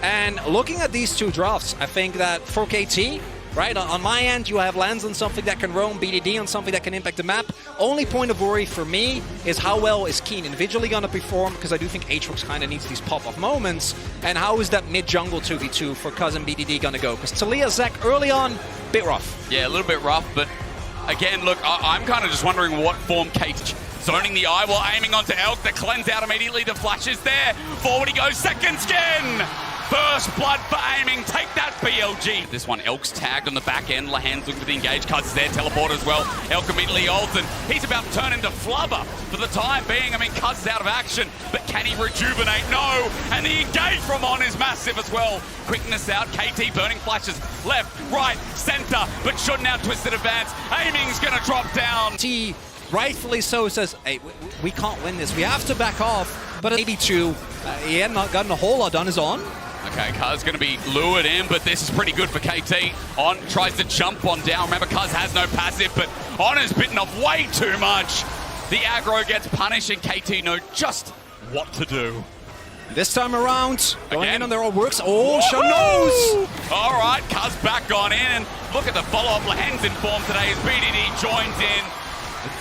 And looking at these two drafts, I think that for KT, right, on my end, you have Lens on something that can roam, BDD on something that can impact the map. Only point of worry for me is how well is Keen individually going to perform, because I do think Aatrox kind of needs these pop-off moments. And how is that mid-jungle 2v2 for Cousin BDD going to go? Because Talia, Zach, early on, bit rough. Yeah, a little bit rough, but again, look, I'm kind of just wondering what form KT... Zoning the eye while aiming onto Elk. The cleanse out immediately. The flash is there. Forward he goes. Second skin. First blood for aiming. Take that, BLG. This one, Elk's tagged on the back end. Lahan's looking for the engage. Cuz is there. Teleport as well. Elk immediately ults, and he's about to turn into Flubber for the time being. I mean, Cuz is out of action, but can he rejuvenate? No. And the engage from On is massive as well. Quickness out. KT burning flashes. Left, right, center, but should now twisted advance. Aiming's going to drop down. Rightfully so, says, hey, we can't win this. We have to back off. But maybe two. He had not gotten a whole lot done. Is On. Okay, Cuz going to be lured in, but this is pretty good for KT. On tries to jump on down. Remember, Cuz has no passive, but On is bitten off way too much. The aggro gets punished, and KT know just what to do. This time around, going in on their own works. Oh, Woohoo! knows. All right, Cuz back on in, and look at the follow-up. Lahan's in form today as BDD joins in.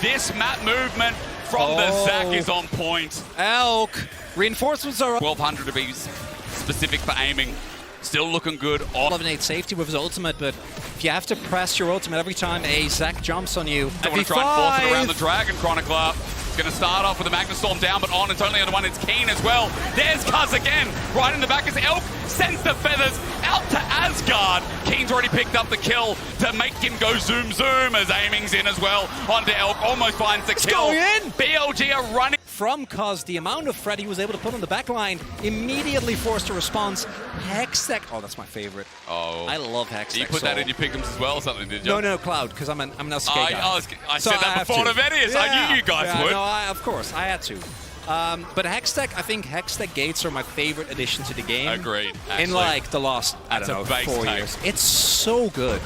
This map movement from the Zach is on point. Elk. Reinforcements are 1200 to be specific for aiming. Still looking good. Eliminate safety with his ultimate, but if you have to press your ultimate every time a Zach jumps on you. Don't want to try and force it around the Dragon Chronicler. It's going to start off with a Magnastorm down, but On, it's only on the one. It's Keen as well. There's Cuz again. Right in the back is Elk. Sends the feathers out to Asgard. Keen's already picked up the kill to make him go zoom zoom as aiming's in as well. Onto Elk. Almost finds the kill. Going in. BLG are running. From Cuz, the amount of threat he was able to put on the back line immediately forced a response. Hextech. Oh, that's my favorite. Oh. I love Hextech. Did you put that in your pick'ems as well or something, did you? No, Cloud, because I'm an SK guy. I said that before the videos. Yeah. I knew you guys would. No, of course, I had to. But Hextech, I think Hextech Gates are my favorite addition to the game. Agreed. Actually, in like the last, I don't know, 4 years. It's so good.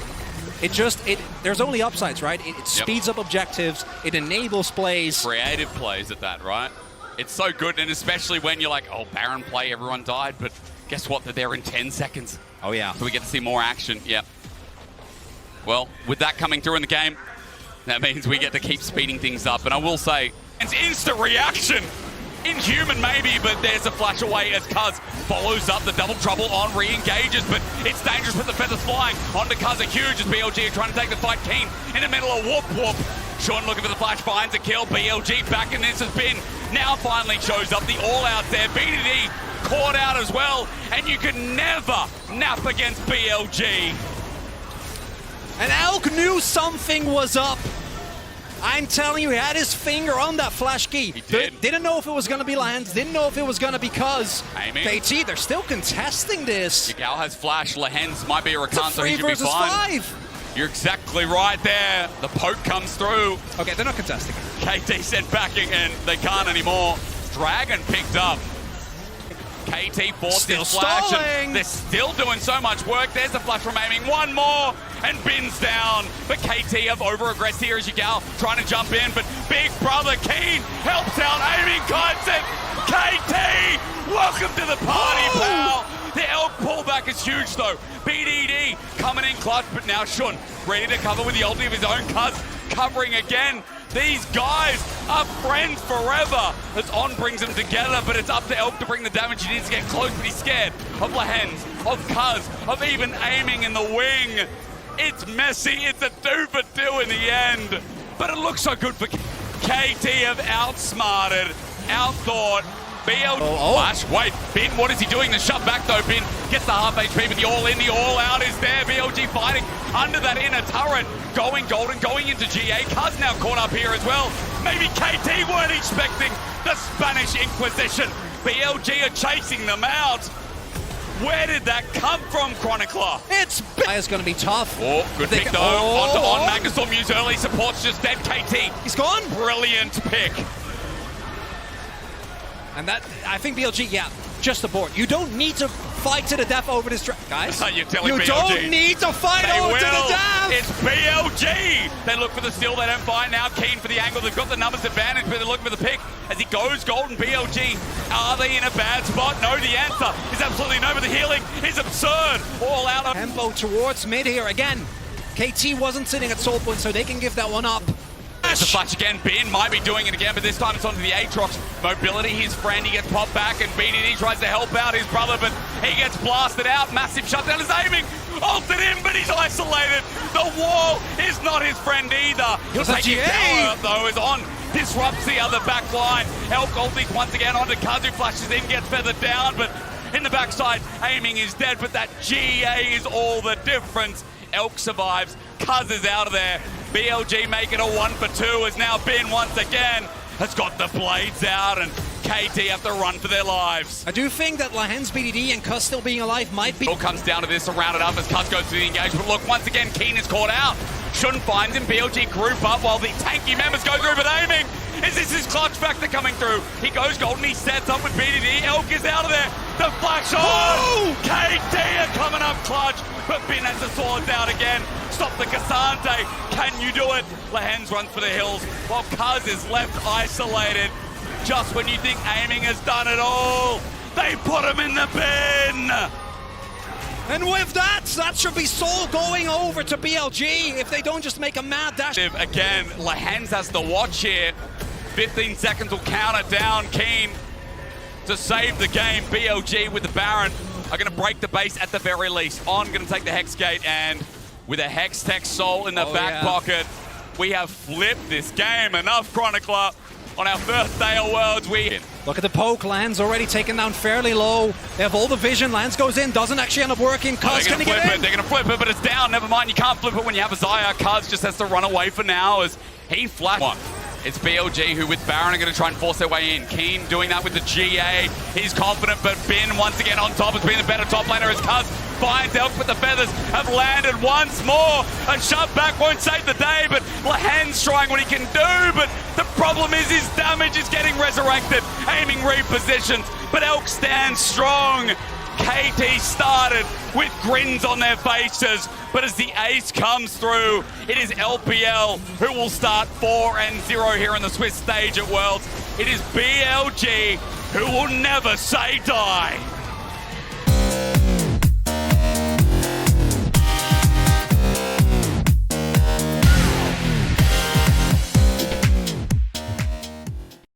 There's only upsides, right? It speeds up objectives. It enables plays. Creative plays at that, right? It's so good, and especially when you're like, oh, Baron play, everyone died, but guess what? They're there in 10 seconds. Oh, yeah. So we get to see more action, yeah. Well, with that coming through in the game, that means we get to keep speeding things up. And I will say, it's instant reaction. Inhuman maybe, but there's a flash away as Cuz follows up the double trouble. On re-engages, but it's dangerous with the feathers flying. Onto Cuz are huge as BLG are trying to take the fight. Keen in the middle of whoop. Sean looking for the flash, finds a kill. BLG back in this has been. Now finally shows up the all-out there. BDD caught out as well, and you can never nap against BLG. And Elk knew something was up. I'm telling you, he had his finger on that flash key. He did. Didn't know if it was going to be Lands, didn't know if it was going to be Cuz. Aiming. KT, they're still contesting this. Yagao has flash, Lahan's might be a Rakan, so he should be versus fine. 5. You're exactly right there. The poke comes through. Okay, they're not contesting. KT sent backing, and they can't anymore. Dragon picked up. KT forced his flash, and they're still doing so much work. There's the flash from aiming. One more, and Bin's down. But KT have over-aggressed here as Yagao trying to jump in, but Big Brother Keen helps out. Aiming concept. KT, welcome to the party, pal. The Elk pullback is huge, though. BDD coming in clutch, but now Shun ready to cover with the ulti of his own. Cuz covering again. These guys are friends forever as On brings them together, but it's up to Elk to bring the damage. He needs to get close, but he's scared of Lahan's, of Cuz, of even aiming in the wing. It's messy. It's a 2-for-2 in the end, but it looks so good for KT. Have outsmarted, outthought. BLG flash. Wait, Bin, what is he doing? The shove back though. Bin gets the half HP, but the all-in, the all-out is there. BLG fighting under that inner turret. Going golden, going into GA. Cuz now caught up here as well. Maybe KT weren't expecting the Spanish Inquisition. BLG are chasing them out. Where did that come from, Chronicler? It's going to be tough. Oh, good pick though. Onto On. Magnastorm use early. Support's just dead. KT. He's gone. Brilliant pick. And that, I think BLG, just abort. You don't need to fight to the death over this guys. You're telling you BLG. Don't need to fight over to the death. It's BLG. They look for the steal. They don't find now. Keen for the angle. They've got the numbers advantage, but they're looking for the pick as he goes golden. BLG, are they in a bad spot? No, the answer is absolutely no, but the healing is absurd. All out of tempo towards mid here again. KT wasn't sitting at soul point, so they can give that one up. The flash again. Bin might be doing it again, but this time it's onto the Aatrox. Mobility, his friend, he gets popped back, and BDD tries to help out his brother, but he gets blasted out. Massive shutdown is aiming. Ulted him, but he's isolated. The wall is not his friend either. He'll take his tower, though, is on. Disrupts the other back line. Elk ulties once again onto Kazu, flashes in, gets feathered down, but in the backside, aiming is dead, but that GA is all the difference. Elk survives. Kuz is out of there. BLG make it a 1-for-2 as now Bin once again has got the blades out and KT have to run for their lives. I do think that Lahen's BDD and Kuz still being alive might be... It all comes down to this, to round it up as Kuz goes to the engagement. Look, once again, Keen is caught out. Shouldn't find him. BLG group up while the tanky members go through, but aiming. Is this his clutch factor coming through? He goes golden, he sets up with BDD. Elk is out of there. The flash on! KT are coming up clutch, but Bin has the swords out again. Stop the Cassante. Can you do it? Lahen's runs for the hills while Kuz is left isolated. Just when you think aiming has done it all, they put him in the bin. And with that should be Soul going over to BLG if they don't just make a mad dash. Again, Lahen's has the watch here. 15 seconds will count it down. Keen to save the game. BLG with the Baron are going to break the base at the very least. On going to take the Hex Gate, and with a Hex Tech Soul in the back pocket, we have flipped this game. Enough, Chronicler. On our first day of Worlds, we... Look at the poke. Lance already taken down fairly low. They have all the vision. Lance goes in, doesn't actually end up working. Kuz can get in. They're going to flip it, but it's down. Never mind, you can't flip it when you have a Xayah. Kuz just has to run away for now as he flashes. It's BLG who with Baron are going to try and force their way in. Keen doing that with the GA. He's confident, but Bin once again on top has been the better top laner as Kuz finds Elk, but the feathers have landed once more. And shove back won't save the day, but Lahen's trying what he can do, but the problem is his damage is getting resurrected. Aiming repositions, but Elk stands strong. KT started with grins on their faces, but as the ace comes through, it is LPL who will start 4-0 here in the Swiss stage at Worlds. It is BLG who will never say die.